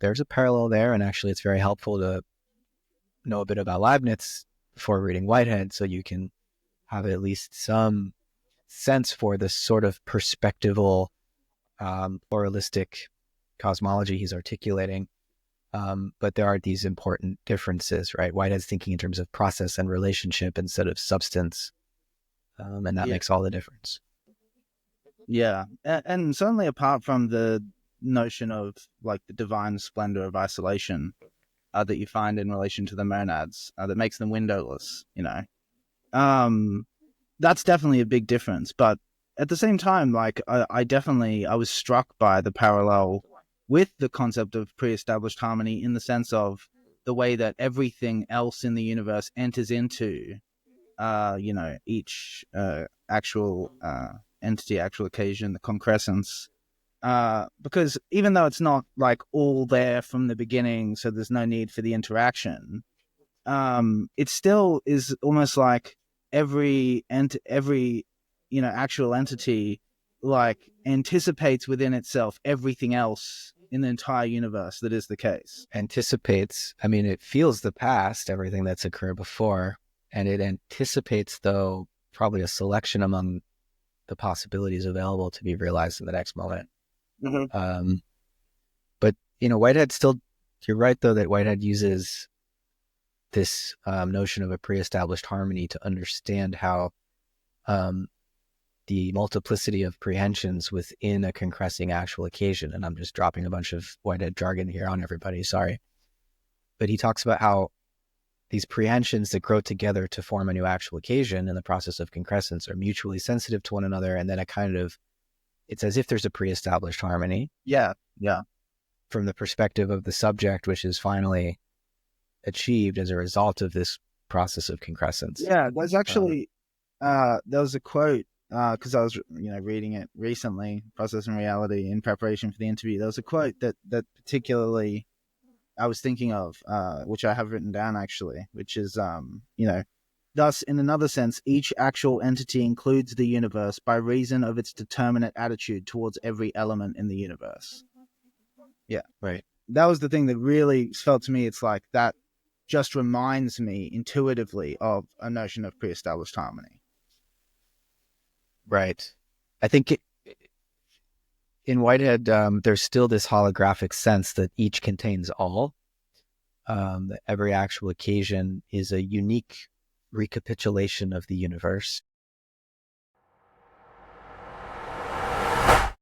there's a parallel there. And actually, it's very helpful to know a bit about Leibniz before reading Whitehead, so you can have at least some sense for the sort of perspectival, pluralistic cosmology he's articulating. But there are these important differences, right? Whitehead's thinking in terms of process and relationship instead of substance. And that Yeah. makes all the difference. Yeah. And certainly apart from the notion of like the divine splendor of isolation that you find in relation to the monads that makes them windowless, that's definitely a big difference. But at the same time, like I was struck by the parallel with the concept of pre-established harmony in the sense of the way that everything else in the universe enters into, each actual entity, actual occasion, the concrescence. Because even though it's not like all there from the beginning, so there's no need for the interaction, it still is almost like every actual entity like anticipates within itself everything else in the entire universe that is the case. Anticipates, I mean, it feels the past, everything that's occurred before, and it anticipates, though, probably a selection among the possibilities available to be realized in the next moment. Mm-hmm. But, Whitehead still, you're right, though, that Whitehead uses this notion of a pre-established harmony to understand how the multiplicity of prehensions within a concressing actual occasion, and I'm just dropping a bunch of Whitehead jargon here on everybody, sorry. But he talks about how these prehensions that grow together to form a new actual occasion in the process of concrescence are mutually sensitive to one another, and then it's as if there's a pre-established harmony. Yeah. From the perspective of the subject, which is finally achieved as a result of this process of concrescence. Yeah, there's actually there was a quote because I was reading it recently, Process and Reality, in preparation for the interview. There was a quote that particularly I was thinking of, which I have written down actually, which is thus in another sense each actual entity includes the universe by reason of its determinate attitude towards every element in the universe. Yeah, right. That was the thing that really felt to me. It's like that just reminds me intuitively of a notion of pre-established harmony. Right. I think in Whitehead, there's still this holographic sense that each contains all. That every actual occasion is a unique recapitulation of the universe.